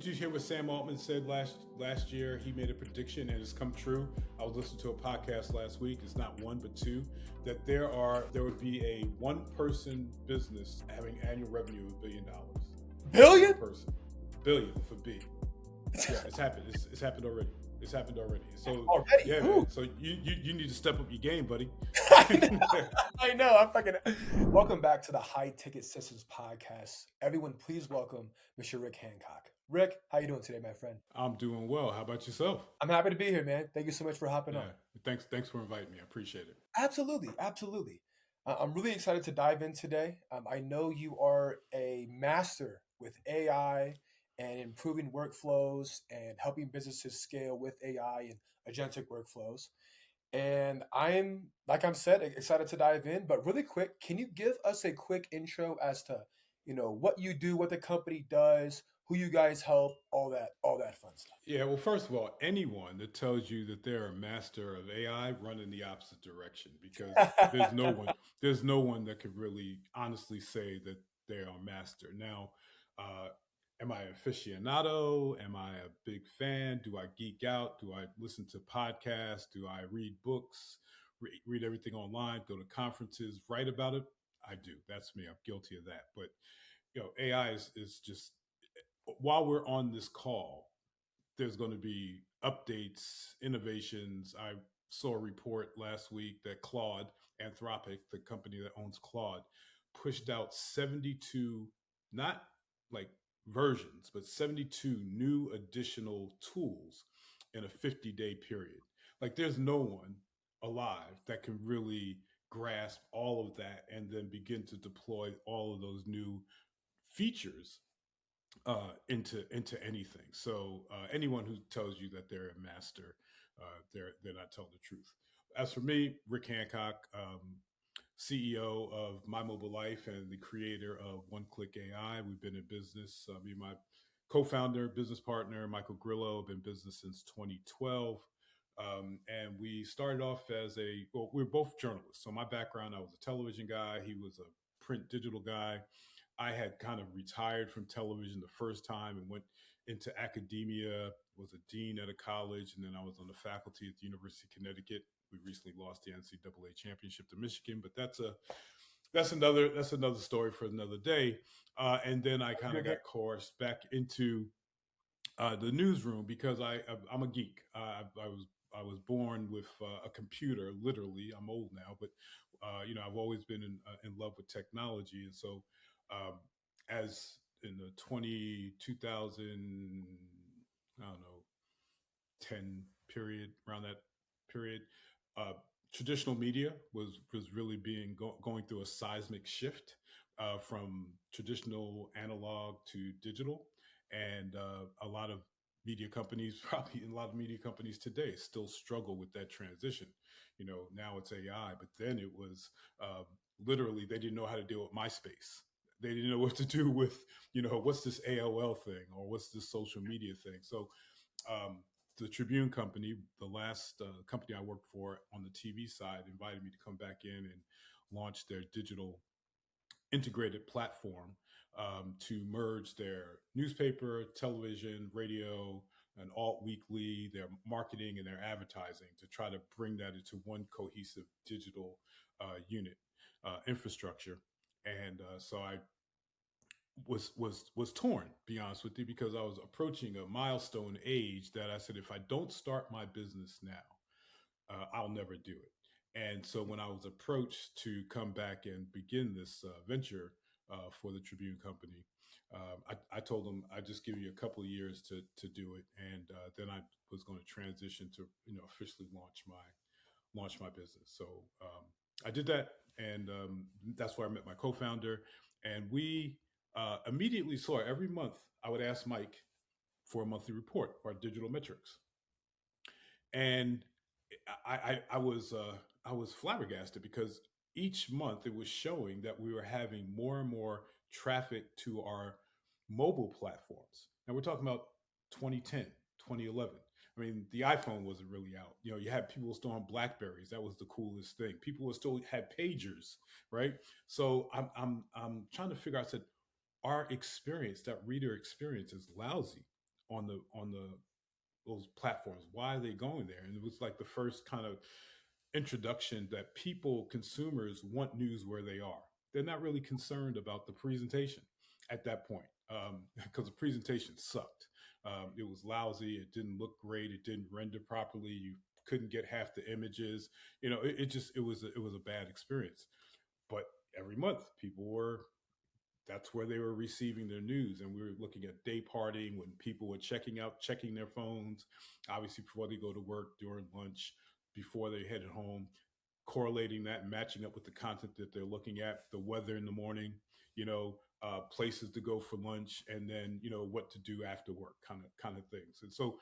did you hear what Sam Altman said last year? He made a prediction and it's come true. I was listening to a podcast last week. It's not one but two, that there would be a one person business having annual revenue of $1 billion. Billion? Person. Billion for B. Yeah, it's happened. It's happened already. It's happened already. So already? yeah, man. So you need to step up your game, buddy. I know. I'm fucking. Welcome back to the High Ticket Systems podcast. Everyone, please welcome Mr. Rick Hancock. Rick, how you doing today, my friend? I'm doing well. How about yourself? I'm happy to be here, man. Thank you so much for hopping on. Thanks for inviting me. I appreciate it. Absolutely. I'm really excited to dive in today. I know you are a master with AI and improving workflows and helping businesses scale with AI and agentic workflows. And I'm, like I'm said, excited to dive in. But really quick, can you give us a quick intro as to, what you do, what the company does, who you guys help, all that fun stuff? Yeah, well, first of all, anyone that tells you that they're a master of AI run in the opposite direction, because there's no one that could really honestly say that they are a master. Now, am I an aficionado? Am I a big fan? Do I geek out? Do I listen to podcasts? Do I read books? Read everything online? Go to conferences? Write about it? I do. That's me. I'm guilty of that. But AI is just, while we're on this call, there's going to be updates, innovations. I saw a report last week that Claude, Anthropic, the company that owns Claude, pushed out 72, not like versions, but 72 new additional tools in a 50-day period. Like, there's no one alive that can really grasp all of that and then begin to deploy all of those new features into anything. So anyone who tells you that they're a master, they're not telling the truth. As for me, Rick Hancock, CEO of My Mobile Life and the creator of One Click AI. We've been in business. Me and my co-founder, business partner, Michael Grillo, have been in business since 2012. And we started off we're both journalists. So my background, I was a television guy. He was a print digital guy. I had kind of retired from television the first time and went into academia, was a dean at a college, and then I was on the faculty at the University of Connecticut. We recently lost the NCAA championship to Michigan, but that's another story for another day. And then I kind of got coursed back into the newsroom because I'm a geek. I was born with a computer, literally. I'm old now, but I've always been in love with technology, and so as in the 2000, I don't know, 10 period, around that period, traditional media was really going through a seismic shift from traditional analog to digital, and a lot of media companies, probably a lot of media companies today, still struggle with that transition. Now it's AI, but then it was literally they didn't know how to deal with MySpace. They didn't know what to do with, what's this AOL thing or what's this social media thing. So the Tribune company, the last company I worked for on the TV side, invited me to come back in and launch their digital integrated platform to merge their newspaper, television, radio, and alt weekly, their marketing and their advertising, to try to bring that into one cohesive digital unit infrastructure. And so I was torn, to be honest with you, because I was approaching a milestone age that I said, if I don't start my business now, I'll never do it. And so when I was approached to come back and begin this venture for the Tribune Company, I told them I'd just give you a couple of years to do it, and then I was going to transition to officially launch my business. So I did that, and that's where I met my co-founder, and we immediately saw every month I would ask Mike for a monthly report for our digital metrics, and I was flabbergasted because each month it was showing that we were having more and more traffic to our mobile platforms. And we're talking about 2010, 2011. I mean, the iPhone wasn't really out. You had people still on Blackberries. That was the coolest thing. People still had pagers, right? So I'm trying to figure out. I said, our experience, that reader experience, is lousy. on the those platforms. Why are they going there? And it was like the first kind of introduction that people, consumers, want news where they are. They're not really concerned about the presentation at that point, because the presentation sucked. It was lousy. It didn't look great. It didn't render properly. You couldn't get half the images. It just it was a bad experience. But every month, people were that's where they were receiving their news, and we were looking at day partying when people were checking their phones, obviously before they go to work, during lunch, before they headed home, correlating that and matching up with the content that they're looking at, the weather in the morning, places to go for lunch, and then what to do after work, kind of things. And so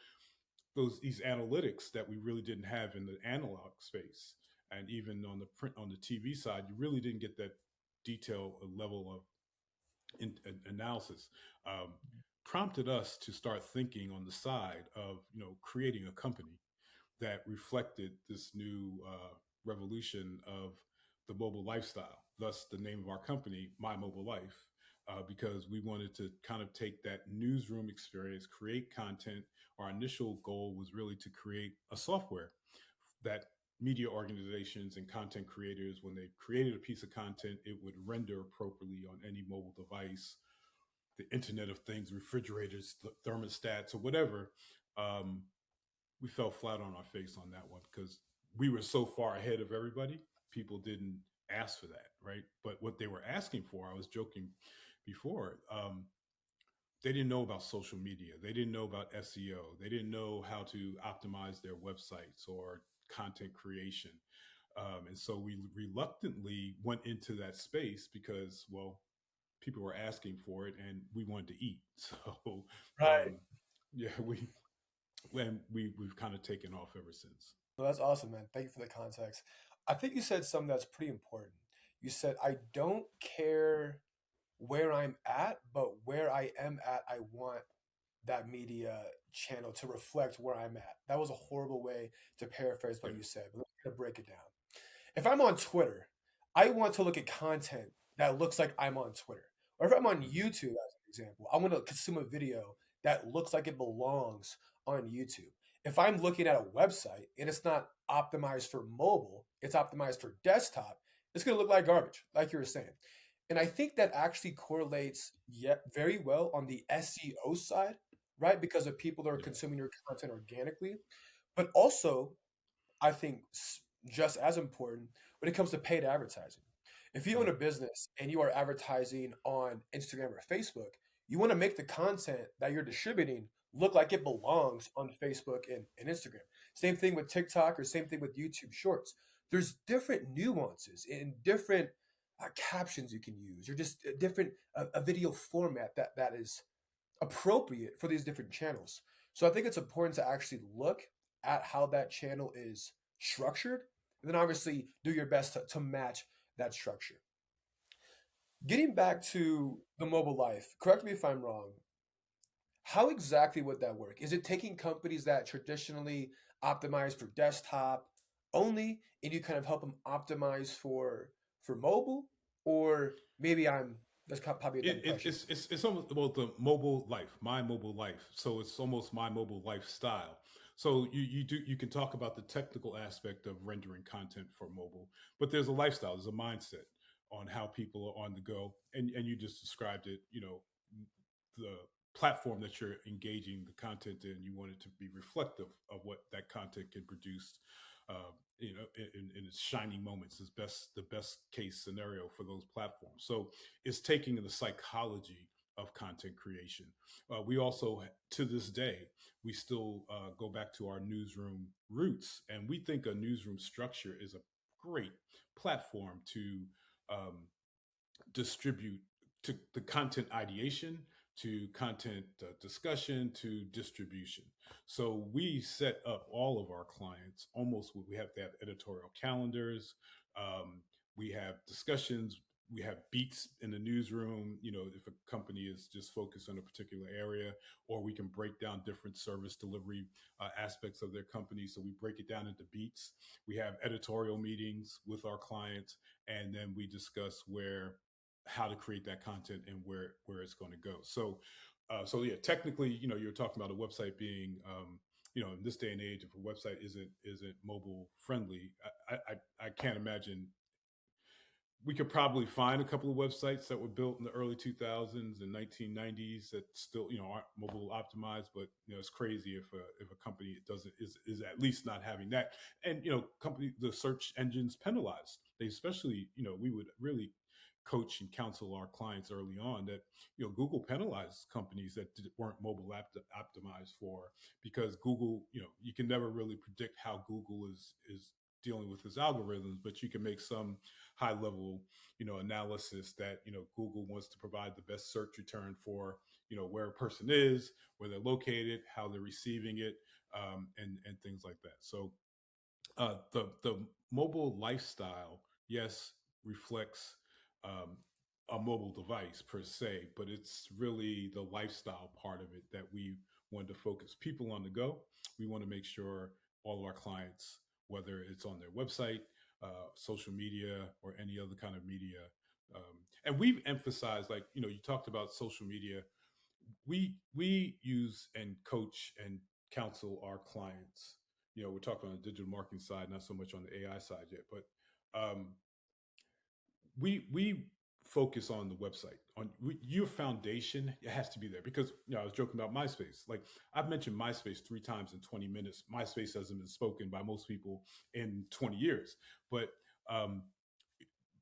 these analytics that we really didn't have in the analog space, and even on the TV side, you really didn't get that detail level of analysis, um, prompted us to start thinking on the side of creating a company that reflected this new revolution of the mobile lifestyle. Thus, the name of our company, My Mobile Life, because we wanted to kind of take that newsroom experience, create content. Our initial goal was really to create a software that media organizations and content creators, when they created a piece of content, it would render appropriately on any mobile device, the Internet of Things, refrigerators, thermostats, or whatever. Um, we fell flat on our face on that one because we were so far ahead of everybody. People didn't ask for that, right? But what they were asking for, I was joking before, they didn't know about social media. They didn't know about SEO. They didn't know how to optimize their websites or content creation. And so we reluctantly went into that space because, well, people were asking for it and we wanted to eat. So, Right. yeah, we've kind of taken off ever since. So that's awesome, man. Thank you for the context. I think you said something that's pretty important. You said, I don't care where I'm at, but where I am at, I want that media channel to reflect where I'm at. That was a horrible way to paraphrase Yeah. what you said, but let's kind of break it down. If I'm on Twitter, I want to look at content that looks like I'm on Twitter. Or if I'm on Mhm. YouTube, as an example, I want to consume a video that looks like it belongs on YouTube. If I'm looking at a website and it's not optimized for mobile, it's optimized for desktop, it's going to look like garbage, like you were saying. And I think that actually correlates yet very well on the SEO side, right? Because of people that are Yeah. consuming your content organically, but also I think just as important when it comes to paid advertising. If you own Mm. a business and you are advertising on Instagram or Facebook, you want to make the content that you're distributing look like it belongs on Facebook and Instagram. Same thing with TikTok or same thing with YouTube Shorts. There's different nuances and different captions you can use, or just a different a video format that is appropriate for these different channels. So I think it's important to actually look at how that channel is structured, and then obviously do your best to match that structure. Getting back to the mobile life, correct me if I'm wrong. How exactly would that work? Is it taking companies that traditionally optimize for desktop only, and you kind of help them optimize for mobile, or maybe I'm that's probably a dumb question. It's almost, well, the mobile life, my mobile life. So it's almost my mobile lifestyle. So you can talk about the technical aspect of rendering content for mobile, but there's a lifestyle, there's a mindset on how people are on the go, and you just described it. The platform that you're engaging the content in, you want it to be reflective of what that content can produce. In its shining moments, is the best case scenario for those platforms. So it's taking the psychology of content creation. We also, to this day, we still go back to our newsroom roots, and we think a newsroom structure is a great platform to um, distribute to the content ideation, to content discussion, to distribution. So we set up all of our clients almost, we have to have editorial calendars. Um, we have discussions. We have beats in the newsroom. If a company is just focused on a particular area, or we can break down different service delivery aspects of their company. So we break it down into beats. We have editorial meetings with our clients, and then we discuss how to create that content and where it's going to go. So So yeah, technically, you're talking about a website being, in this day and age, if a website isn't mobile friendly, I can't imagine. We could probably find a couple of websites that were built in the early 2000s and 1990s that still aren't mobile optimized, but it's crazy if a company doesn't is at least not having that. And company the search engines penalized. They especially, we would really coach and counsel our clients early on that Google penalized companies that weren't mobile optimized for, because Google, you can never really predict how Google is dealing with its algorithms, but you can make some high level analysis that Google wants to provide the best search return for where a person is, where they're located, how they're receiving it, and things like that. So the mobile lifestyle, yes, reflects um, a mobile device per se, but it's really the lifestyle part of it that we want to focus people on the go. We want to make sure all of our clients, whether it's on their website, social media, or any other kind of media, and we've emphasized, like you talked about social media. We use and coach and counsel our clients. We're talking on the digital marketing side, not so much on the AI side yet, but um, we focus on the website, on your foundation. It has to be there, because I was joking about MySpace. Like, I've mentioned MySpace 3 times in 20 minutes. MySpace hasn't been spoken by most people in 20 years, but um,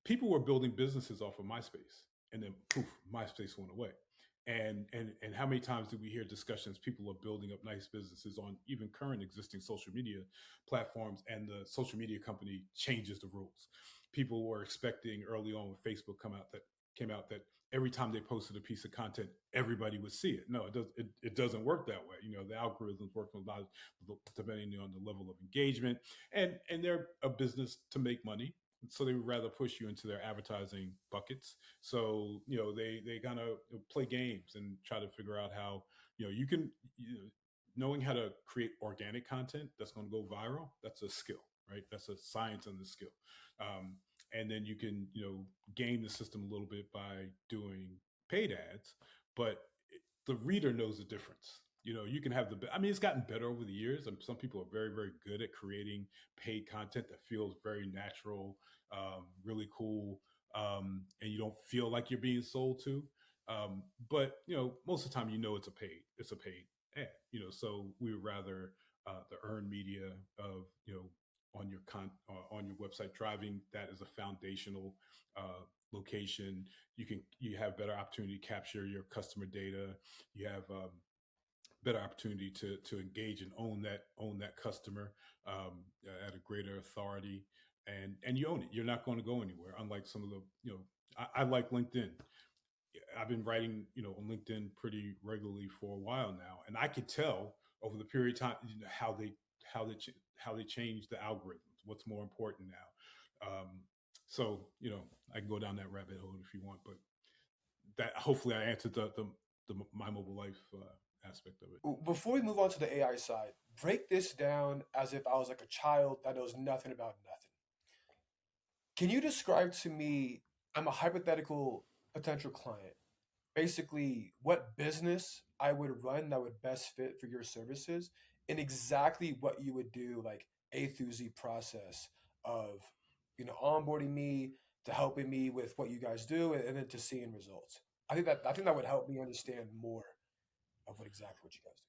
people were building businesses off of MySpace, and then poof, MySpace went away. And how many times do we hear discussions? People are building up nice businesses on even current existing social media platforms, and the social media company changes the rules. People were expecting early on when Facebook came out that every time they posted a piece of content, everybody would see it. No, it does. It doesn't work that way. The algorithms work a lot depending on the level of engagement, and they're a business to make money, so they would rather push you into their advertising buckets. So they kind of play games and try to figure out how you can, knowing how to create organic content that's going to go viral. That's a skill, right? That's a science and the skill. um, and then you can game the system a little bit by doing paid ads, but the reader knows the difference. You can have I mean, it's gotten better over the years. Some people are very, very good at creating paid content that feels very natural, really cool, and you don't feel like you're being sold to. But most of the time, it's a paid ad. So we would rather the earned media of on your website, driving that as a foundational location. You have better opportunity to capture your customer data. You have better opportunity to engage and own that customer at a greater authority, and you own it. You're not going to go anywhere. Unlike some of the I like LinkedIn. I've been writing on LinkedIn pretty regularly for a while now, and I could tell over the period of time how they change the algorithms. What's more important now? So I can go down that rabbit hole if you want, but that hopefully I answered the my mobile life aspect of it. Before we move on to the AI side, break this down as if I was like a child that knows nothing about nothing. Can you describe to me, I'm a hypothetical potential client, basically what business I would run that would best fit for your services, and exactly what you would do, like A through Z process of, onboarding me to helping me with what you guys do, and then to seeing results. I think that would help me understand more of what you guys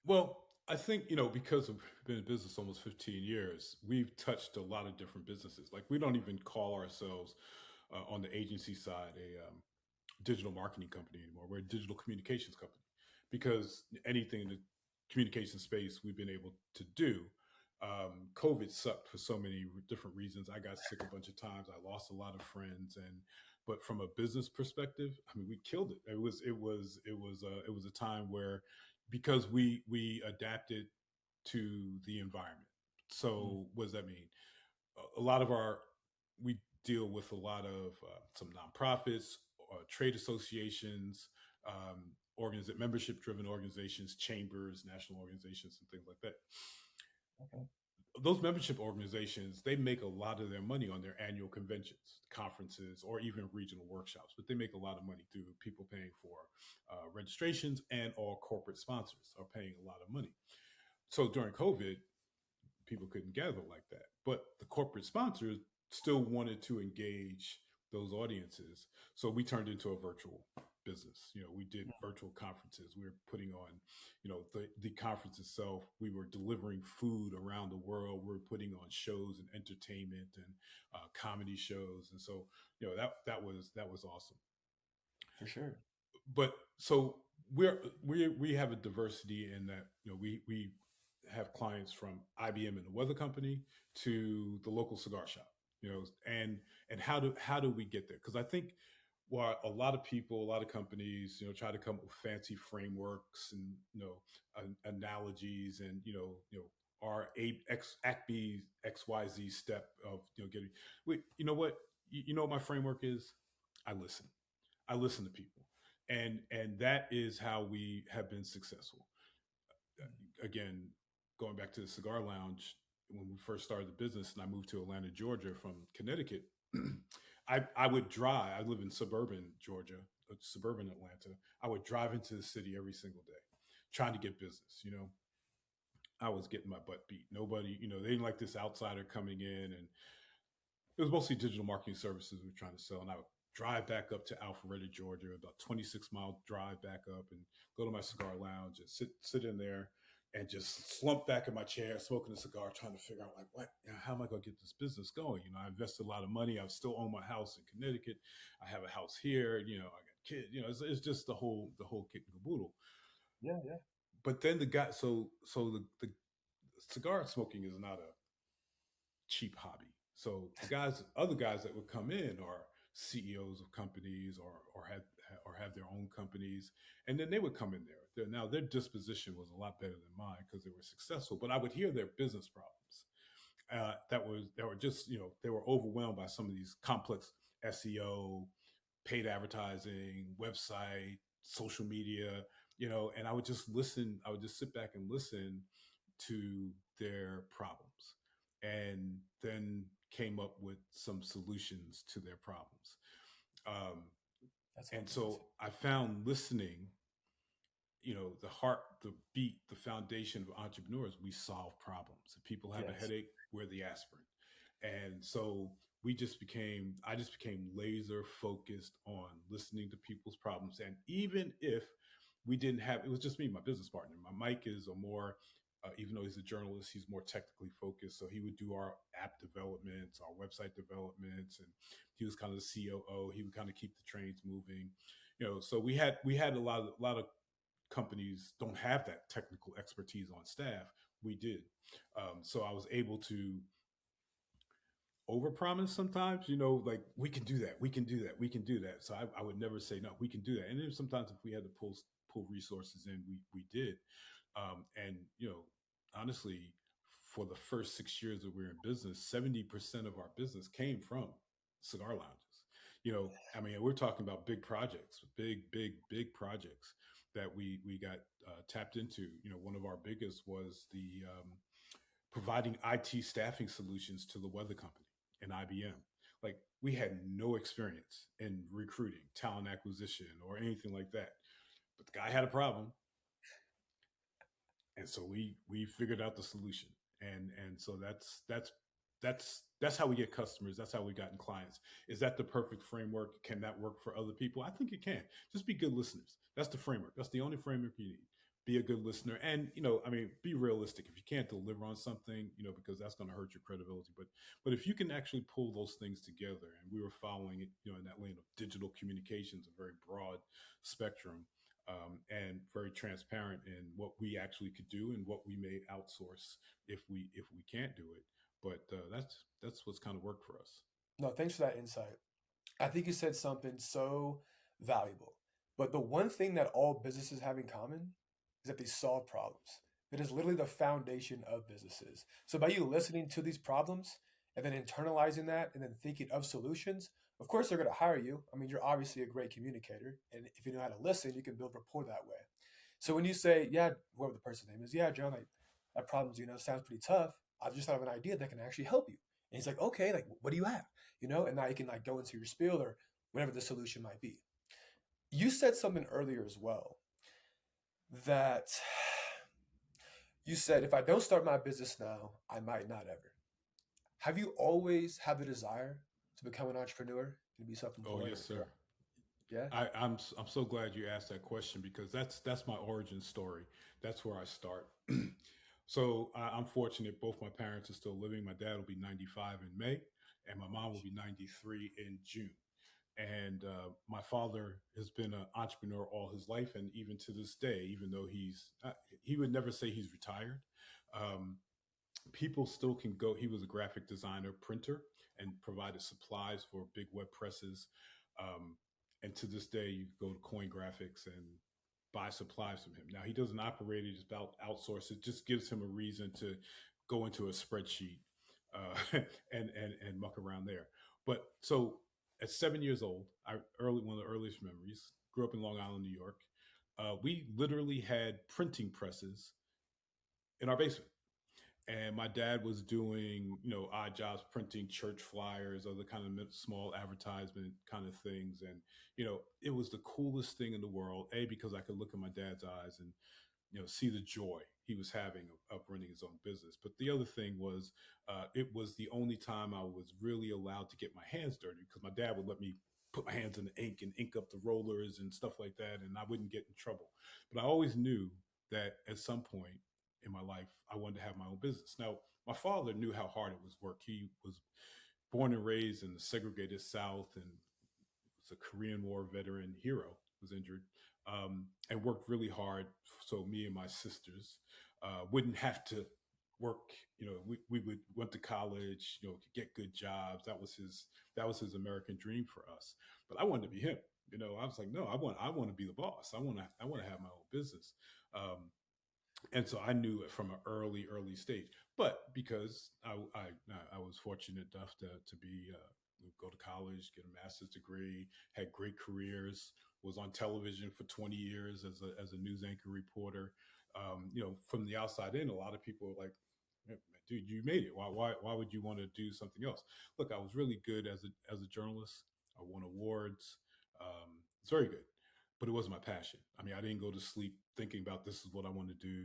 Well, I think, because I've been in business almost 15 years, we've touched a lot of different businesses. Like, we don't even call ourselves on the agency side a digital marketing company anymore. We're a digital communications company, because anything in the communication space we've been able to do. COVID sucked for so many different reasons. I got sick a bunch of times. I lost a lot of friends, but from a business perspective, I mean, we killed it. It was a time where, because we adapted to the environment. do. So what does that mean? A lot of our We deal with a lot of some nonprofits, trade associations, membership driven organizations, chambers, national organizations, and things like that. Okay. those membership organizations, they make a lot of their money on their annual conventions, conferences, or even regional workshops, but they make a lot of money through people paying for registrations, and all corporate sponsors are paying a lot of money. So during COVID, people couldn't gather like that. But the corporate sponsors still wanted to engage those audiences. So we turned into a virtual business. We did virtual conferences. We were putting on, the conference itself. We were delivering food around the world. We were putting on shows and entertainment and comedy shows. And so, that was awesome. For sure. But so we have a diversity in that, we have clients from IBM and the weather company to the local cigar shop, and how do we get there? Because I think while a lot of people, a lot of companies, try to come up with fancy frameworks and analogies, and our act B XYZ step of getting. Wait, you know what? You know what my framework is? I listen. I listen to people, and that is how we have been successful. Again, going back to the cigar lounge, when we first started the business, and I moved to Atlanta, Georgia from Connecticut, I would drive. I live in suburban Georgia, suburban Atlanta. I would drive into the city every single day, trying to get business. I was getting my butt beat. Nobody, they didn't like this outsider coming in, and it was mostly digital marketing services we were trying to sell. And I would drive back up to Alpharetta, Georgia, about 26-mile drive back up, and go to my cigar lounge and sit in there and just slump back in my chair, smoking a cigar, trying to figure out like, how am I going to get this business going? I invested a lot of money. I still own my house in Connecticut. I have a house here. I got kids. It's just the whole kit and caboodle. Yeah, yeah. But then the guy, so the cigar smoking is not a cheap hobby. So other guys that would come in are CEOs of companies, or have their own companies, and then they would come in there. Now their disposition was a lot better than mine because they were successful, but I would hear their business problems. That were just they were overwhelmed by some of these complex SEO, paid advertising, website, social media, and I would just listen. I would just sit back and listen to their problems, and then came up with some solutions to their problems. Um, That and sounds amazing. so I found listening, the heart, the beat, the foundation of entrepreneurs. We solve problems. If people have a Yes. headache, we're the aspirin. And so I just became laser focused on listening to people's problems. And even if we didn't have, it was just me, my business partner. My Mike is a more, even though he's a journalist, he's more technically focused. So he would do our app developments, our website developments, and he was kind of the COO. He would kind of keep the trains moving. So we had a lot of companies don't have that technical expertise on staff. We did. So I was able to overpromise sometimes, like we can do that, we can do that, we can do that. So I would never say no, we can do that. And then sometimes if we had to pull resources in, we did. And honestly, for the first 6 years that we were in business, 70% of our business came from cigar lounges. I mean, we're talking about big projects, big projects that we got tapped into. One of our biggest was the providing IT staffing solutions to the weather company and IBM. Like we had no experience in recruiting, talent acquisition, or anything like that. But the guy had a problem, and so we figured out the solution. And so that's how we get customers. That's how we gotten clients. Is that the perfect framework? Can that work for other people? I think it can. Just be good listeners. That's the framework. That's the only framework you need. Be a good listener, and I mean, be realistic. If you can't deliver on something, because that's going to hurt your credibility. But if you can actually pull those things together, and we were following it, in that lane of digital communications, a very broad spectrum, and very transparent in what we actually could do and what we may outsource if we can't do it. But that's what's kind of worked for us. No, thanks for that insight. I think you said something so valuable. But the one thing that all businesses have in common is that they solve problems. That is literally the foundation of businesses. So by you listening to these problems and then internalizing that and then thinking of solutions, of course they're going to hire you. I mean, you're obviously a great communicator, and if you know how to listen, you can build rapport that way. So when you say, "Yeah," whoever the person's name is, "Yeah, John, that problems, sounds pretty tough." I just thought of an idea that can actually help you. And he's like, okay, like what do you have? And now you can like go into your spiel or whatever the solution might be. You said something earlier as well that you said if I don't start my business now, I might not ever. Have you always had the desire to become an entrepreneur and be Oh self-employed yes, sir. yeah? I'm so glad you asked that question because that's my origin story. That's where I start. So I'm fortunate. Both my parents are still living. My dad will be 95 in May, and my mom will be 93 in June. And my father has been an entrepreneur all his life, and even to this day, even though he would never say he's retired. Um, People still can go. He was a graphic designer, printer, and provided supplies for big web presses. Um, and to this day, you go to Coin Graphics and buy supplies from him. Now he doesn't operate it; just about outsource. It just gives him a reason to go into a spreadsheet and muck around there. But so at 7 years old, one of the earliest memories. Grew up in Long Island, New York. We literally had printing presses in our basement, and my dad was doing odd jobs, printing church flyers, other kind of small advertisement kind of things. And it was the coolest thing in the world, because I could look in my dad's eyes and see the joy he was having of running his own business. But the other thing was, it was the only time I was really allowed to get my hands dirty, because my dad would let me put my hands in the ink and ink up the rollers and stuff like that, and I wouldn't get in trouble. But I always knew that at some point in my life, I wanted to have my own business. Now, my father knew how hard it was work. He was born and raised in the segregated South, and was a Korean War veteran hero, was injured, and worked really hard. So me and my sisters wouldn't have to work. We would went to college, could get good jobs. That was his American dream for us. But I wanted to be him. I was like, no, I want to be the boss. I want to have my own business. And so I knew it from an early stage. But because I was fortunate enough to be go to college, get a master's degree, had great careers, was on television for 20 years as a news anchor reporter. From the outside in, a lot of people are like, "Yeah, dude, you made it. Why would you want to do something else?" Look, I was really good as a journalist. I won awards. It's very good, but it wasn't my passion. I mean, I didn't go to sleep thinking about this is what I want to do.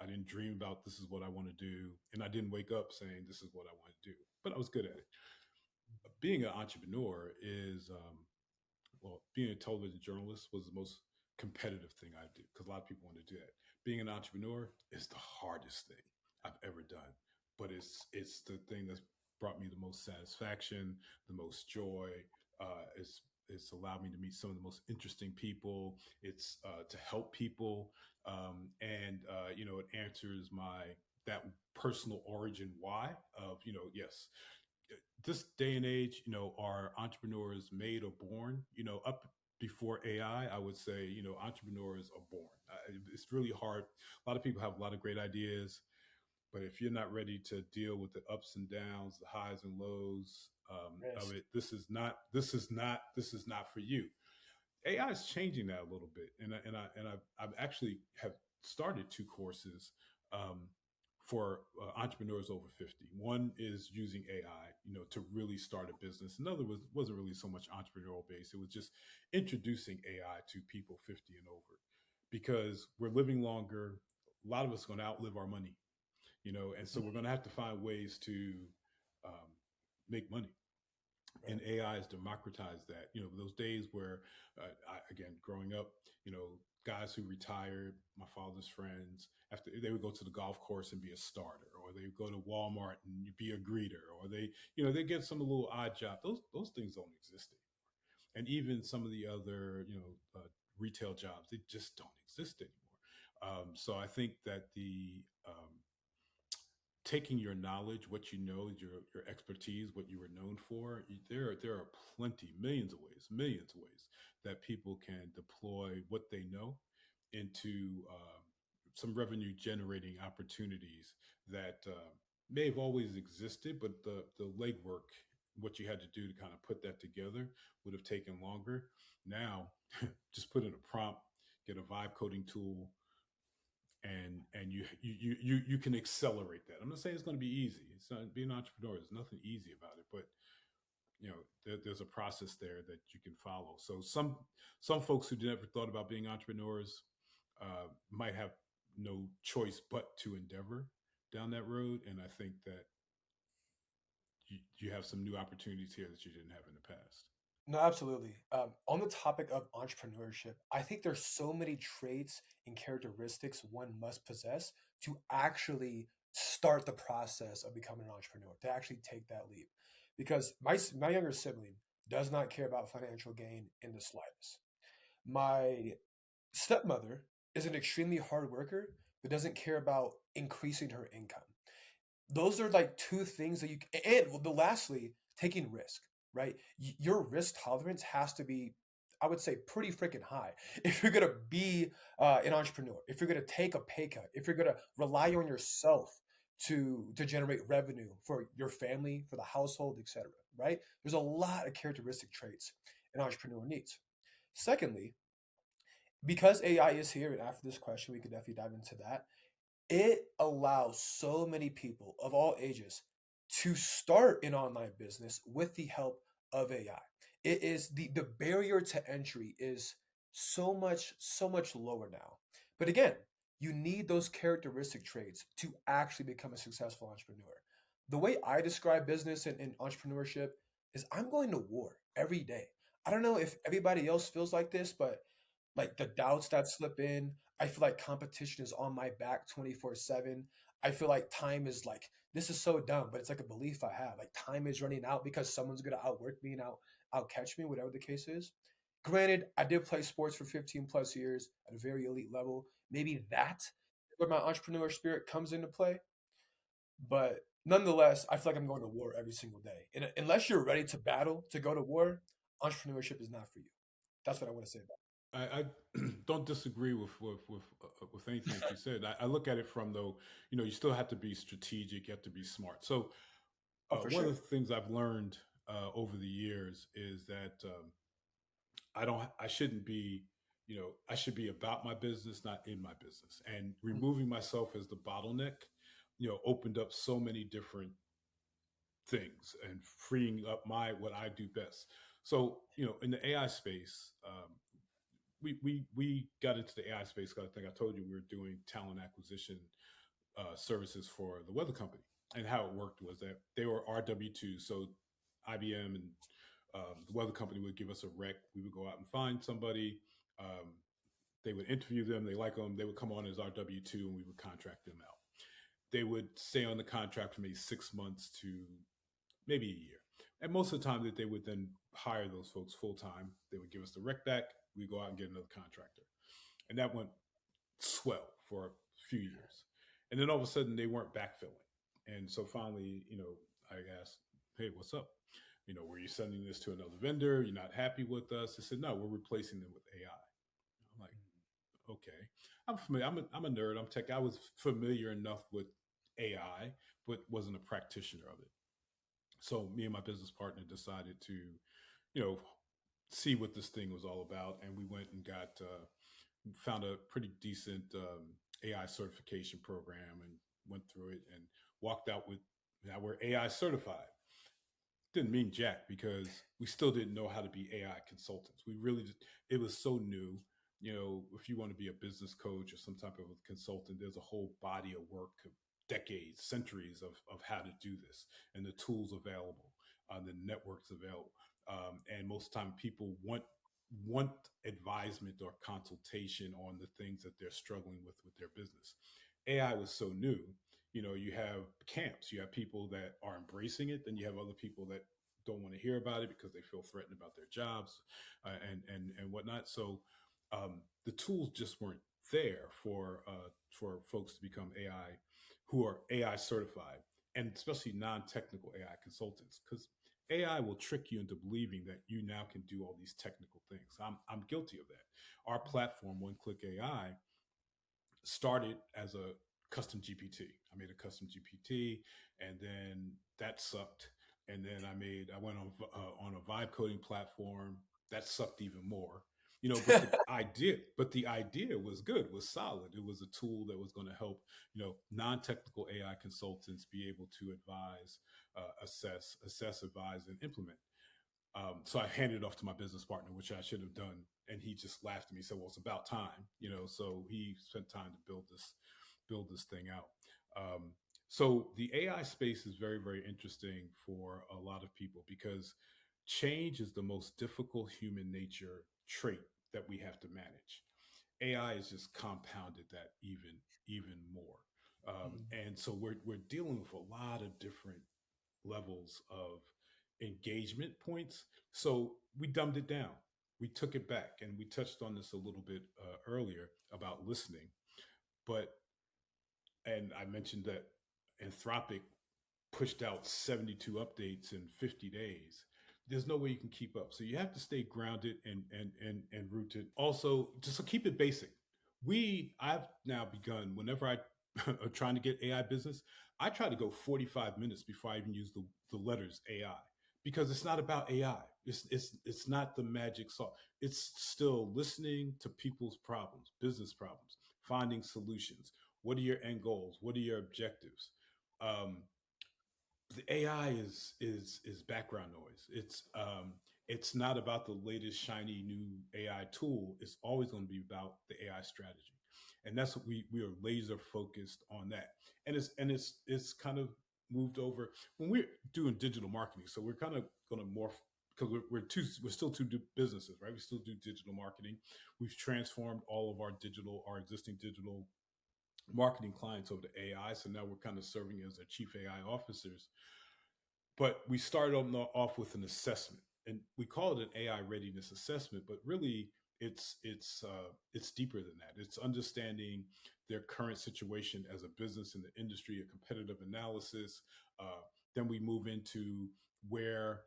I didn't dream about this is what I want to do. And I didn't wake up saying this is what I want to do, but I was good at it. Being an entrepreneur is, being a television journalist was the most competitive thing I did, because a lot of people want to do that. Being an entrepreneur is the hardest thing I've ever done, but it's the thing that's brought me the most satisfaction, the most joy. It's allowed me to meet some of the most interesting people. It's to help people, and it answers my that personal origin why of yes, this day and age, are entrepreneurs made or born? Up before AI, I would say, entrepreneurs are born. It's really hard. A lot of people have a lot of great ideas, but if you're not ready to deal with the ups and downs, the highs and lows of Yes. it, this is not for you. AI is changing that a little bit, I've actually have started two courses for entrepreneurs over 50. One is using AI, to really start a business. Another wasn't really so much entrepreneurial based. It was just introducing AI to people 50 and over, because we're living longer. A lot of us are going to outlive our money, and so we're going to have to find ways to um, make money, Right. and AI has democratized that. Those days where, again, growing up, guys who retired, my father's friends, after they would go to the golf course and be a starter, or they would go to Walmart and be a greeter, or they get some little odd job. Those things don't exist anymore. And even some of the other, retail jobs, they just don't exist anymore. So I think that the taking your knowledge, what you know, your expertise, what you were known for. There are plenty, millions of ways that people can deploy what they know into some revenue generating opportunities that may have always existed, but the legwork, what you had to do to kind of put that together, would have taken longer. Now, just put in a prompt, get a vibe coding tool, and you can accelerate that. I'm not saying it's going to be easy. It's not being an entrepreneur. There's nothing easy about it, but there's a process there that you can follow. So some folks who never thought about being entrepreneurs might have no choice but to endeavor down that road, and I think that you have some new opportunities here that you didn't have in the past. No, absolutely. On the topic of entrepreneurship, I think there's so many traits and characteristics one must possess to actually start the process of becoming an entrepreneur, to actually take that leap. Because my younger sibling does not care about financial gain in the slightest. My stepmother is an extremely hard worker, but doesn't care about increasing her income. Those are like two things that and well, the lastly, taking risk, right? Your risk tolerance has to be, I would say, pretty freaking high if you're gonna be an entrepreneur, if you're gonna take a pay cut, if you're gonna rely on yourself to generate revenue for your family, for the household, etc., right? There's a lot of characteristic traits an entrepreneur needs. Secondly, because AI is here, and after this question we could definitely dive into that, it allows so many people of all ages to start an online business with the help of AI. It is the barrier to entry is so much lower now. But again, you need those characteristic traits to actually become a successful entrepreneur. The way I describe business and entrepreneurship is I'm going to war every day. I don't know if everybody else feels like this, but like the doubts that slip in. I feel like competition is on my back 24/7. I feel like time is like, this is so dumb, but it's like a belief I have. Like time is running out because someone's gonna outwork me and outcatch me, whatever the case is. Granted, I did play sports for 15 plus years at a very elite level. Maybe that is where my entrepreneur spirit comes into play. But nonetheless, I feel like I'm going to war every single day. And unless you're ready to battle, to go to war, entrepreneurship is not for you. That's what I want to say about I don't disagree with anything that you said. I look at it from though, you still have to be strategic. You have to be smart. So it. Oh, for one of sure. the things I've learned over the years is that I shouldn't be, I should be about my business, not in my business. And Mm. removing myself as the bottleneck, opened up so many different things and freeing up my what I do best. So, in the AI space, we got into the AI space because I think I told you we were doing talent acquisition services for the weather company. And how it worked was that they were RW2. So IBM and the weather company would give us a rec. We would go out and find somebody. Um, they would interview them. They like them. They would come on as our W-2 and we would contract them out. They would stay on the contract for maybe 6 months to maybe a year. And most of the time that they would then hire those folks full time. They would give us the rec back. We go out and get another contractor. And that went swell for a few years. And then all of a sudden they weren't backfilling. And so finally, I asked, hey, what's up? Were you sending this to another vendor? You're not happy with us? They said, no, we're replacing them with AI. I'm like, okay. I'm familiar. I'm a nerd. I'm tech. I was familiar enough with AI, but wasn't a practitioner of it. So me and my business partner decided to, you know, see what this thing was all about, and we went and got found a pretty decent AI certification program and went through it and walked out with now we're AI certified. Didn't mean jack because we still didn't know how to be AI consultants. We really just, it was so new. If you want to be a business coach or some type of a consultant, there's a whole body of work of decades, centuries of how to do this and the tools available, the networks available. And most of the time people want advisement or consultation on the things that they're struggling with their business. AI was so new. You have camps, you have people that are embracing it, then you have other people that don't want to hear about it because they feel threatened about their jobs and whatnot. So the tools just weren't there for folks to become AI who are AI certified, and especially non-technical AI consultants, because AI will trick you into believing that you now can do all these technical things. I'm guilty of that. Our platform, One Click AI, started as a custom GPT. I made a custom GPT, and then that sucked. And then I went on a vibe coding platform that sucked even more. but the idea was good, was solid. It was a tool that was going to help, non-technical AI consultants be able to advise, assess, advise, and implement. So I handed it off to my business partner, which I should have done, and he just laughed at me. Said, "Well, it's about time," So he spent time to build this thing out. Um, so the AI space is very, very interesting for a lot of people because change is the most difficult human nature trait that we have to manage. AI has just compounded that even more. Mhm. And so we're dealing with a lot of different levels of engagement points. So we dumbed it down. We took it back, and we touched on this a little bit earlier about listening. But and I mentioned that Anthropic pushed out 72 updates in 50 days. There's no way you can keep up. So you have to stay grounded and rooted. Also, just to keep it basic. I've now begun whenever I are trying to get AI business, I try to go 45 minutes before I even use the letters AI because it's not about AI. It's not the magic sauce. It's still listening to people's problems, business problems, finding solutions. What are your end goals? What are your objectives? Um, the AI is background noise. It's not about the latest shiny new AI tool. It's always going to be about the AI strategy, and that's what we are laser focused on that. And it's kind of moved over when we're doing digital marketing. So we're kind of going to morph because we're still two businesses, right? We still do digital marketing. We've transformed all of our existing digital marketing clients over to AI. So now we're kind of serving as their chief AI officers, but we started off with an assessment, and we call it an AI readiness assessment. But really, it's deeper than that. It's understanding their current situation as a business in the industry, a competitive analysis. Then we move into where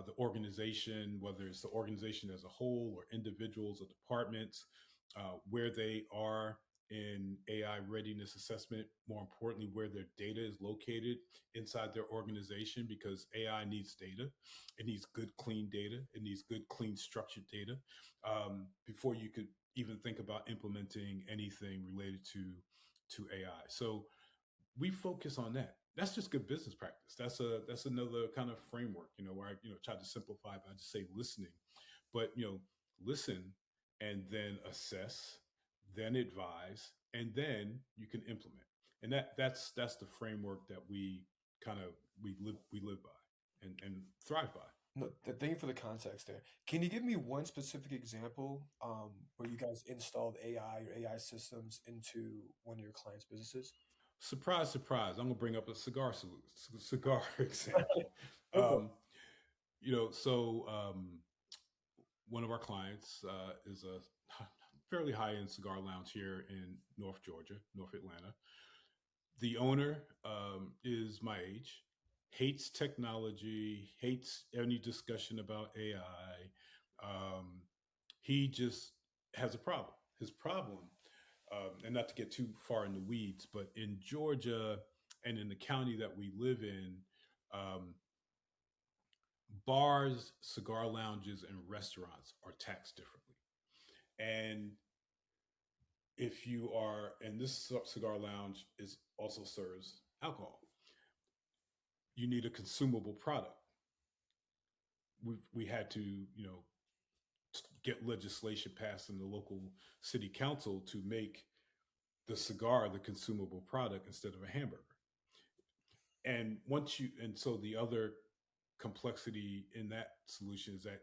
the organization, whether it's the organization as a whole or individuals or departments, where they are in AI readiness assessment, more importantly, where their data is located inside their organization, because AI needs data. It needs good, clean data. It needs good, clean, structured data before you could even think about implementing anything related to AI. So we focus on that. That's just good business practice. That's another kind of framework, where I try to simplify by just say listening, but listen and then assess, then advise, and then you can implement. And that's the framework that we live by and thrive by. No, thank you for the context there. Can you give me one specific example where you guys installed AI or AI systems into one of your clients' businesses? Surprise, surprise! I'm gonna bring up a cigar example. Go for it. Um, so one of our clients is a fairly high end cigar lounge here in North Georgia, North Atlanta. The owner is my age, hates technology, hates any discussion about AI. He just has a problem. His problem, and not to get too far in the weeds, but in Georgia and in the county that we live in, um, bars, cigar lounges, and restaurants are taxed differently. And if you are, and this cigar lounge is also serves alcohol, you need a consumable product. We had to, get legislation passed in the local city council to make the cigar the consumable product instead of a hamburger. And so the other complexity in that solution is that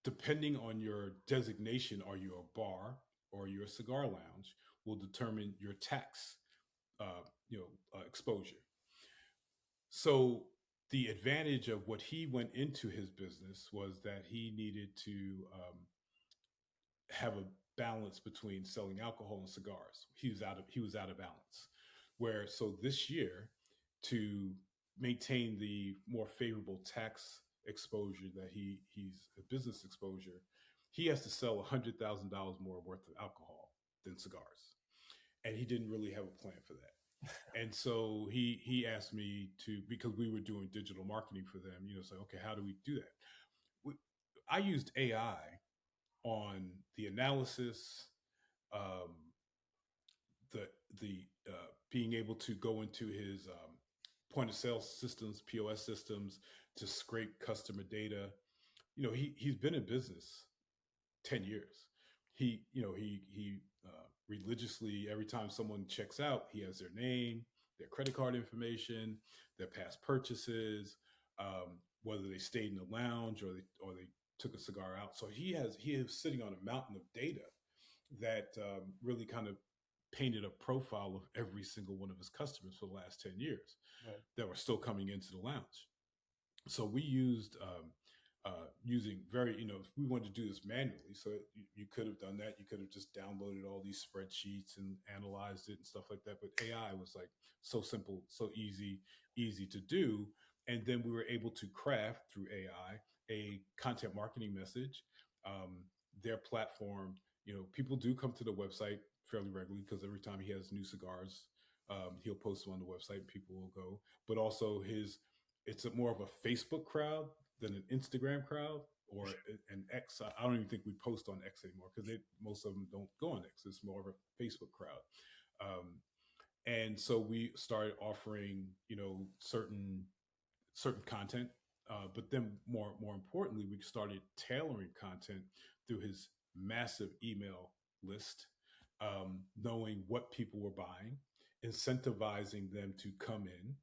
depending on your designation, are you a bar or you're a cigar lounge, will determine your tax, exposure. So the advantage of what he went into his business was that he needed to have a balance between selling alcohol and cigars. He was out of balance. Where so this year, to maintain the more favorable tax exposure that he's a business exposure, he has to sell $100,000 more worth of alcohol than cigars, and he didn't really have a plan for that. And so he asked me to, because we were doing digital marketing for them, say, okay, how do we do that? I used AI on the analysis, um, the being able to go into his point of sale systems, POS systems, to scrape customer data. He's been in business 10 years. He religiously, every time someone checks out, he has their name, their credit card information, their past purchases, whether they stayed in the lounge or they took a cigar out. So he is sitting on a mountain of data that really kind of painted a profile of every single one of his customers for the last 10 years Right. that were still coming into the lounge. So we used using very, if we wanted to do this manually, so you could have done that. You could have just downloaded all these spreadsheets and analyzed it and stuff like that. But AI was like so simple, so easy to do. And then we were able to craft through AI a content marketing message. Um, their platform, people do come to the website fairly regularly because every time he has new cigars, he'll post them on the website and people will go. But also it's more of a Facebook crowd than an Instagram crowd For or sure. an X. I don't even think we post on X anymore because most of them don't go on X. It's more of a Facebook crowd. And so we started offering, certain content. But then more importantly, we started tailoring content through his massive email list, knowing what people were buying, incentivizing them to come in.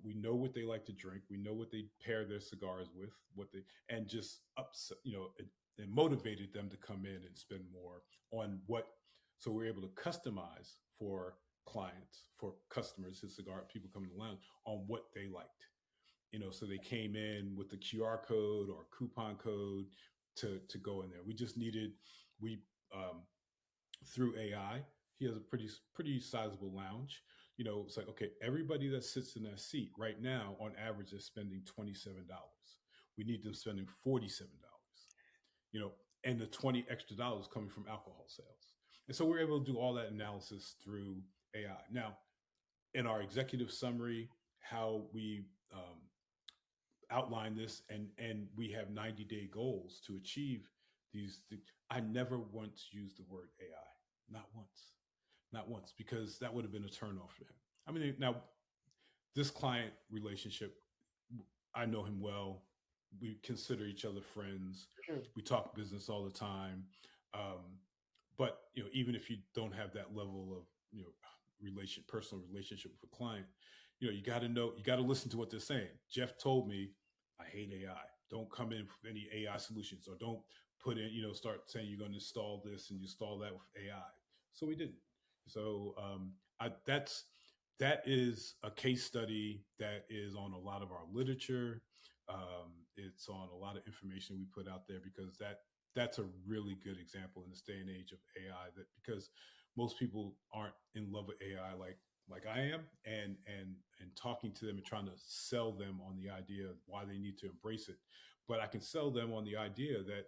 We know what they like to drink. We know what they pair their cigars with, and just and motivated them to come in and spend more on what. So we're able to customize for clients, for customers, his cigar people coming to the lounge on what they liked. So they came in with the QR code or coupon code to go in there. We just needed we through AI. He has a pretty sizable lounge. It's like, okay, everybody that sits in that seat right now, on average, is spending $27. We need them spending $47. You know, and the $20 extra coming from alcohol sales. And so we're able to do all that analysis through AI. Now, in our executive summary, how we outline this, and we have 90-day goals to achieve these. I never once used the word AI, not once, not once, because that would have been a turnoff for him. I mean, now this client relationship, I know him well. We consider each other friends. For sure. We talk business all the time. Um, but even if you don't have that level of personal relationship with a client, you got to listen to what they're saying. Jeff told me, I hate AI. Don't come in with any AI solutions, or don't put in, start saying you're going to install this and you install that with AI. So we didn't. So that is a case study that is on a lot of our literature. It's on a lot of information we put out there because that's a really good example in this day and age of AI. That because most people aren't in love with AI like I am, and talking to them and trying to sell them on the idea of why they need to embrace it. But I can sell them on the idea that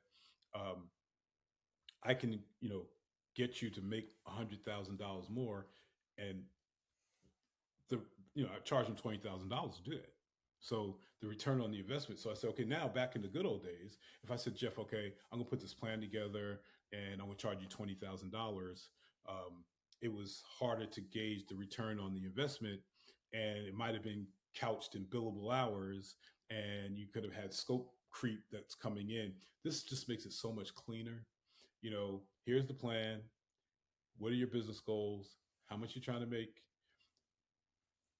I can get you to make $100,000 more, and the I charge them $20,000 to do that. So the return on the investment. So I said, okay, now back in the good old days, if I said, Jeff, okay, I'm gonna put this plan together and I'm gonna charge you $20,000, it was harder to gauge the return on the investment, and it might have been couched in billable hours, and you could have had scope creep that's coming in. This just makes it so much cleaner. Here's the plan. What are your business goals? How much you're trying to make?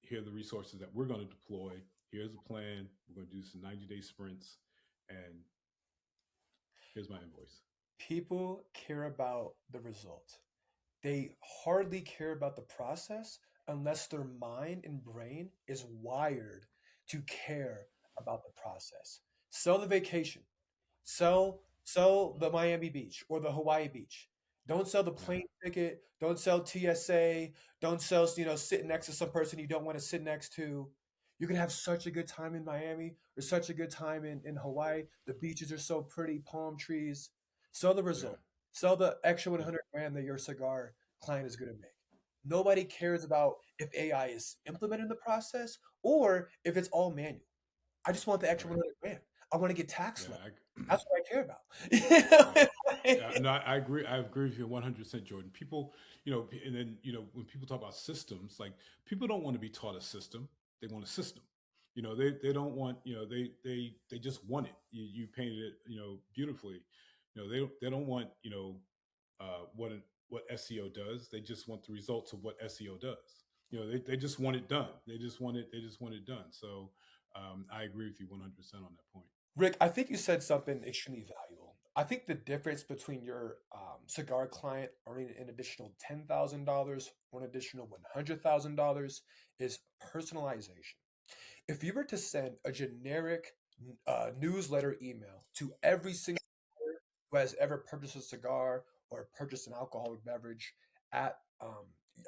Here are the resources that we're going to deploy. Here's the plan. We're going to do some 90-day sprints, and here's my invoice. People care about the result. They hardly care about the process unless their mind and brain is wired to care about the process. Sell the vacation. Sell the Miami Beach or the Hawaii Beach. Don't sell the Yeah, plane ticket. Don't sell TSA. Don't sell, sitting next to some person you don't want to sit next to. You can have such a good time in Miami or such a good time in Hawaii. The beaches are so pretty, palm trees. Sell the yeah, result. Sell the extra yeah. 100 grand that your cigar client is going to make. Nobody cares about if AI is implemented in the process or if it's all manual. I just want the extra Right, 100 grand. I want to get tax Yeah, money. I, That's what I care yeah. about. Yeah, no, I agree. I agree with you 100%, Jordan. People, and then when people talk about systems, like people don't want to be taught a system; they want a system. They don't want, they just want it. You painted it, beautifully. They don't want, what SEO does. They just want the results of what SEO does. They just want it done. They just want it done. So I agree with you 100% on that point. Rick, I think you said something extremely valuable. I think the difference between your cigar client earning an additional $10,000 or an additional $100,000 is personalization. If you were to send a generic newsletter email to every single person who has ever purchased a cigar or purchased an alcoholic beverage at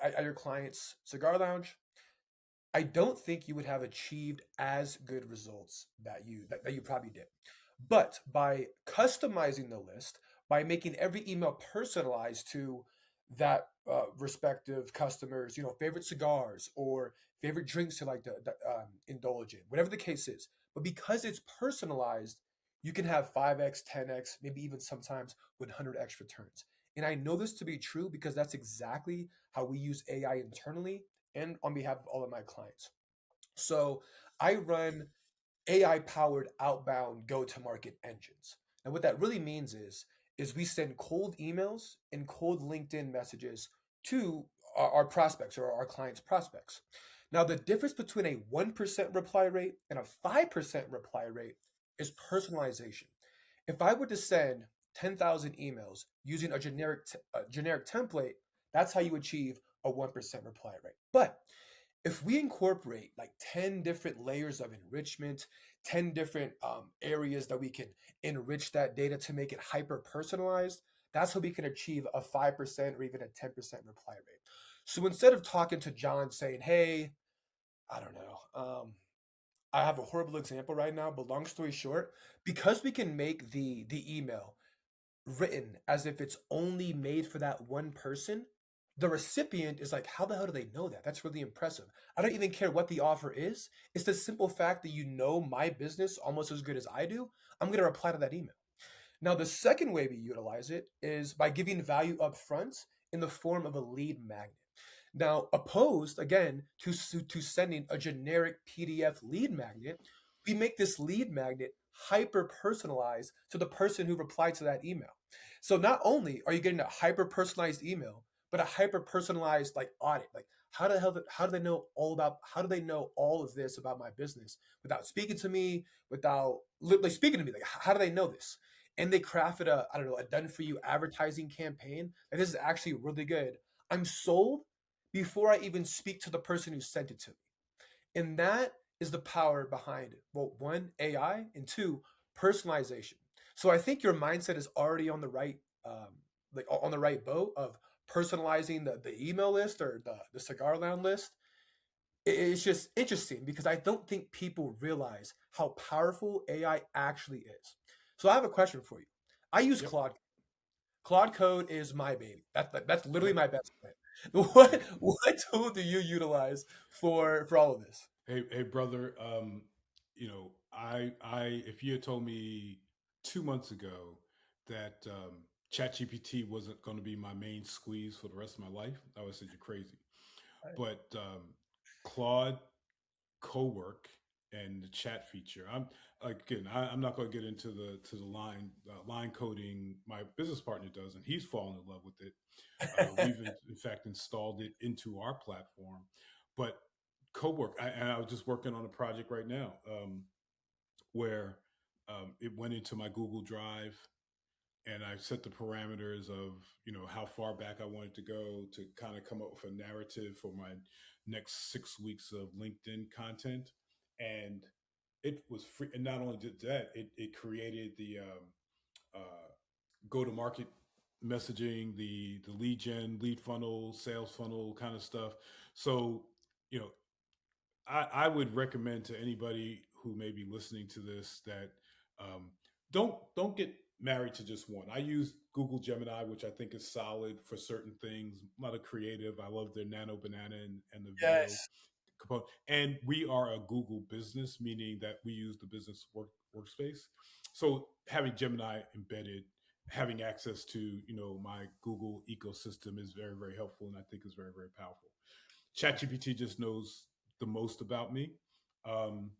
at your client's cigar lounge, I don't think you would have achieved as good results that you probably did. But by customizing the list, by making every email personalized to that respective customer's, favorite cigars or favorite drinks to like to indulge in, whatever the case is. But because it's personalized, you can have 5x, 10x, maybe even sometimes 100x returns. And I know this to be true because that's exactly how we use AI internally and on behalf of all of my clients. So I run AI powered outbound go to market engines. And what that really means is we send cold emails and cold LinkedIn messages to our prospects or our clients' prospects. Now, the difference between a 1% reply rate and a 5% reply rate is personalization. If I were to send 10,000 emails using a generic template, that's how you achieve a 1% reply rate. But if we incorporate like 10 different layers of enrichment, 10 different areas that we can enrich that data to make it hyper personalized, that's how we can achieve a 5% or even a 10% reply rate. So instead of talking to John saying, hey, I don't know, I have a horrible example right now, but long story short, because we can make the email written as if it's only made for that one person, the recipient is like, how the hell do they know that? That's really impressive. I don't even care what the offer is. It's the simple fact that you know my business almost as good as I do. I'm going to reply to that email. Now, the second way we utilize it is by giving value up front in the form of a lead magnet. Now, opposed again to sending a generic PDF lead magnet, we make this lead magnet hyper personalized to the person who replied to that email. So not only are you getting a hyper personalized email, but a hyper personalized like audit. Like how do they know how do they know all of this about my business without speaking to me, without like speaking to me? Like how do they know this? And they crafted a I don't know a done for you advertising campaign. Like this is actually really good. I'm sold before I even speak to the person who sent it to me. And that is the power behind, well, one, AI, and two, personalization. So I think your mindset is already on the right, like on the right boat of personalizing the email list or the cigar lounge list. It's just interesting because I don't think people realize how powerful AI actually is. So I have a question for you. I use Yep. Claude. Claude Code is my baby. That's literally Yep. my best friend. What Yep. what tool do you utilize for all of this? Hey, brother. If you had told me 2 months ago that ChatGPT wasn't going to be my main squeeze for the rest of my life, I would have said you're crazy. Right. But Claude, co-work, and the chat feature. I'm not going to get into the line coding. My business partner does, and he's fallen in love with it. We've in fact installed it into our platform. But and I was just working on a project right now, where it went into my Google Drive, and I set the parameters of how far back I wanted to go to kind of come up with a narrative for my next 6 weeks of LinkedIn content, and it was free. And not only did that, it created the go to market messaging, the lead gen, lead funnel, sales funnel kind of stuff. So you know I would recommend to anybody who may be listening to this that um, don't get married to just one. I use Google Gemini, which I think is solid for certain things. A lot of creative. I love their Nano Banana and the video Yes. component. And we are a Google business, meaning that we use the business workspace. So having Gemini embedded, having access to my Google ecosystem is very very helpful, and I think is very very powerful. ChatGPT just knows the most about me. Um,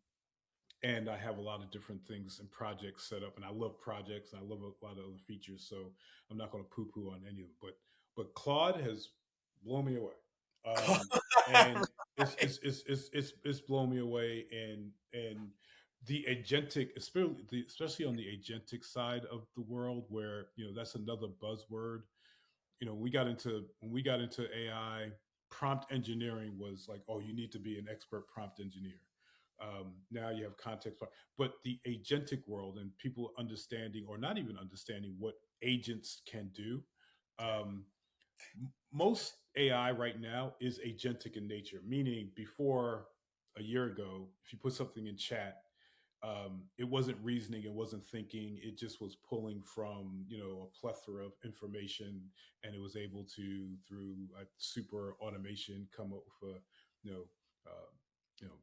and I have a lot of different things and projects set up, and I love projects, and I love a lot of other features. So I'm not going to poo-poo on any of it, but Claude has blown me away, um, and it's blown me away, and the agentic, especially on the agentic side of the world, where that's another buzzword. When we got into AI, prompt engineering was like, oh, you need to be an expert prompt engineer. Now you have context, but the agentic world and people understanding or not even understanding what agents can do. Um, Most AI right now is agentic in nature, meaning before a year ago, if you put something in chat, it wasn't reasoning, it wasn't thinking, it just was pulling from a plethora of information, and it was able to, through super automation, come up with a you know uh, you know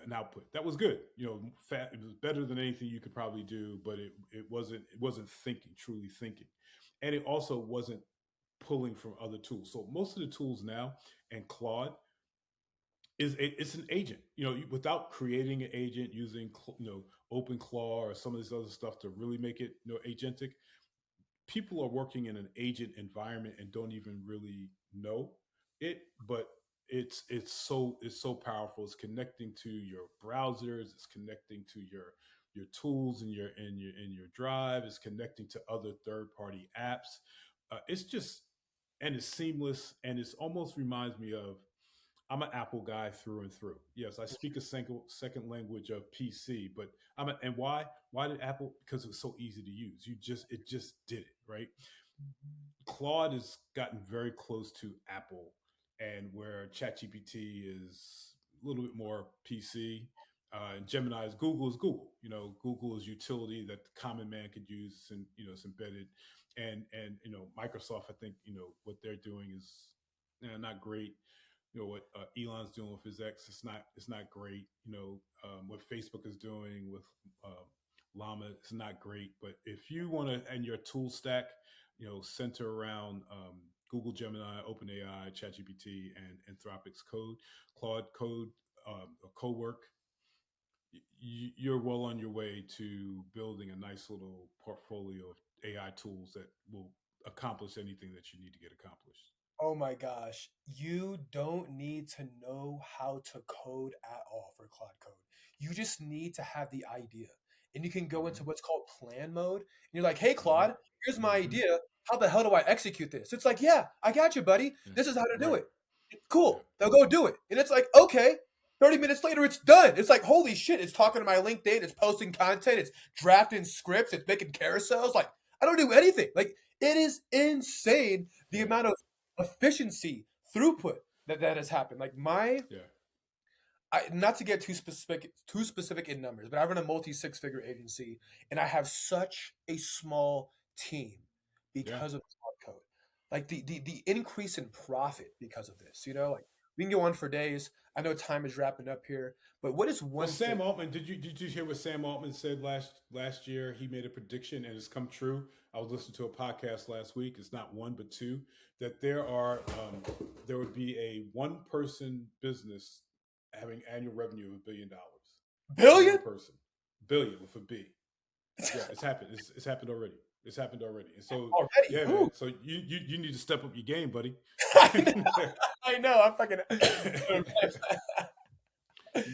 an output that was good. It was better than anything you could probably do, but it wasn't thinking, truly thinking, and it also wasn't pulling from other tools. So most of the tools now, and Claude it's an agent. Without creating an agent using OpenClaw or some of this other stuff to really make it agentic, people are working in an agent environment and don't even really know it, but it's so powerful. It's connecting to your browsers, it's connecting to your tools in your drive, it's connecting to other third party apps. It's just, and it's seamless, and it's almost reminds me of, I'm an Apple guy through and through. Yes, I speak a second language of PC, but and why? Why did Apple? Because it was so easy to use. It just did it, right? Claude has gotten very close to Apple, and where ChatGPT is a little bit more PC, and Gemini is Google is Google. Google is utility that the common man could use, and it's embedded, and Microsoft. I think what they're doing is not great. What Elon's doing with his X, it's not great. What Facebook is doing with Llama, it's not great. But if you want to, and your tool stack, center around Google Gemini, OpenAI, ChatGPT, and Anthropic's Claude Code, Cowork, you're well on your way to building a nice little portfolio of AI tools that will accomplish anything that you need to get accomplished. Oh my gosh, you don't need to know how to code at all for Claude Code. You just need to have the idea. And you can go Hmm. into what's called plan mode. And you're like, hey, Hmm. Claude, here's my Hmm. idea. How the hell do I execute this? It's like, yeah, I got you, buddy. Yeah. This is how to do Right. it. Yeah. Cool. They'll go do it. And it's like, okay. 30 minutes later, it's done. It's like, holy shit. It's talking to my LinkedIn. It's posting content. It's drafting scripts. It's making carousels. Like, I don't do anything. Like, it is insane the Yeah. amount of efficiency, throughput that has happened. Like Yeah. not to get too specific in numbers, but I run a multi six figure agency, and I have such a small team Yeah. because of Cloud Code. Like the increase in profit because of this. Like we can go on for days. I know time is wrapping up here, but what is Well, one thing? Sam Altman, did you hear what Sam Altman said last year? He made a prediction, and it's come true. I was listening to a podcast last week. It's not one but two, that there would be a one person business having annual revenue of $1 billion. One Billion? person, billion with a B. Yeah, it's happened. It's happened already. It's happened already. And so, Already? yeah, Ooh. man. So you need to step up your game, buddy. I know. You I know. I'm fucking.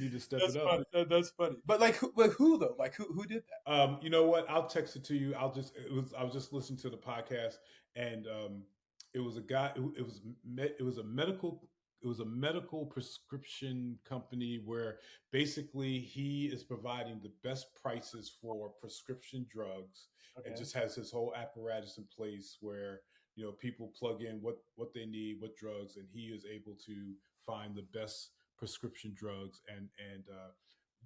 need to step it That's up. funny. That's funny. But like who though? Like who did that? You know what? I'll text it to you. I was just listening to the podcast, and it was a guy. It was a medical prescription company where basically he is providing the best prices for prescription drugs, and Okay. just has his whole apparatus in place where people plug in what they need, what drugs, and he is able to find the best prescription drugs, and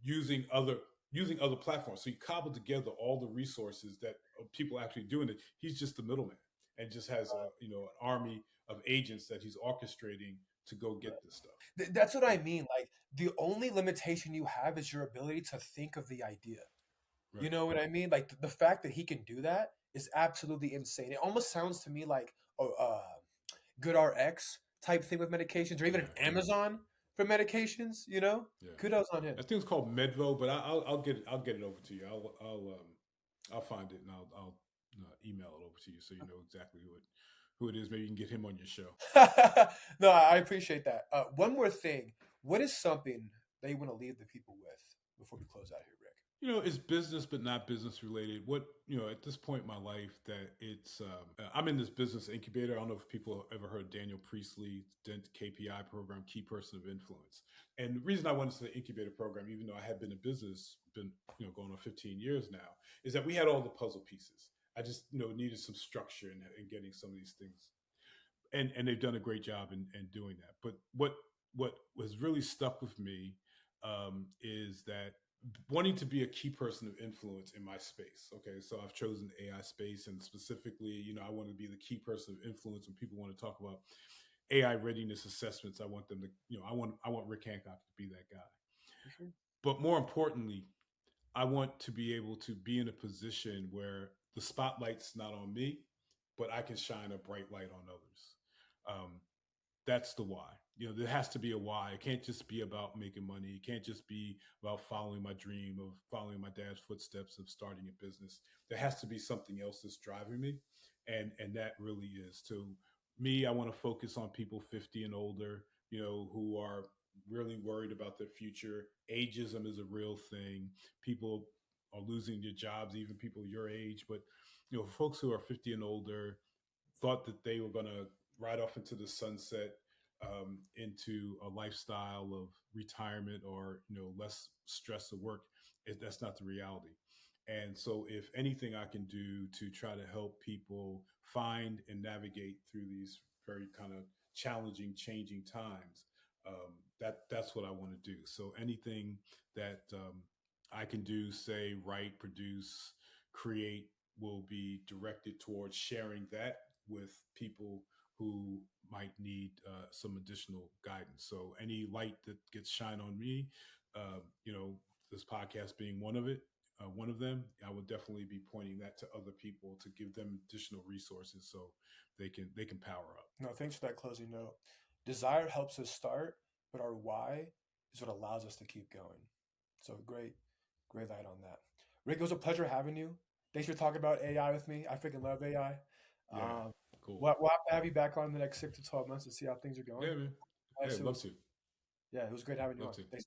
using other using other platforms. So you cobble together all the resources that people actually doing it. He's just the middleman, and just has an army of agents that he's orchestrating to go get this stuff. That's what Yeah. I mean. Like the only limitation you have is your ability to think of the idea. You Right. know what I mean? Like the fact that he can do that is absolutely insane. It almost sounds to me like a good RX type thing with medications, or even an Yeah. Amazon for medications. You know, Yeah. kudos on him. I think it's called Medvo, but I'll get it over to you. I'll find it and I'll email it over to you so you know exactly who it is. Maybe you can get him on your show. No, I appreciate that. One more thing. What is something that you want to leave the people with before we close out here, Rick? It's business, but not business related. What at this point in my life, that I'm in this business incubator. I don't know if people have ever heard Daniel Priestley, KPI program, key person of influence. And the reason I went into the incubator program, even though I had been in business, been going on 15 years now, is that we had all the puzzle pieces. I just needed some structure in getting some of these things, and they've done a great job in doing that. But what was really stuck with me is that wanting to be a key person of influence in my space. Okay, so I've chosen the AI space, and specifically, I want to be the key person of influence when people want to talk about AI readiness assessments. I want them to, I want Rick Hancock to be that guy. For sure. But more importantly, I want to be able to be in a position where the spotlight's not on me, but I can shine a bright light on others. Um, that's the why. There has to be a why. It can't just be about making money. It can't just be about following my dream of following my dad's footsteps of starting a business. There has to be something else that's driving me, and that really is to me. I want to focus on people 50 and older, who are really worried about their future. Ageism is a real thing. People are losing their jobs, even people your age. But folks who are 50 and older thought that they were going to ride off into the sunset, into a lifestyle of retirement or less stress of work. That's not the reality. And so, if anything I can do to try to help people find and navigate through these very kind of challenging, changing times, that's what I want to do. So anything that I can do, say, write, produce, create, will be directed towards sharing that with people who might need some additional guidance. So any light that gets shine on me, uh, you know, this podcast being one of them, I will definitely be pointing that to other people to give them additional resources so they can power up. No, thanks for that closing note. Desire helps us start, but our why is what allows us to keep going. So great, great light on that. Rick, it was a pleasure having you. Thanks for talking about AI with me. I freaking love AI. Yeah, Um, cool. we'll have to have you back on in the next 6 to 12 months to see how things are going. Yeah, man. Hey, Yes, it love was. to, Yeah, it was great having you love on. to. Thanks.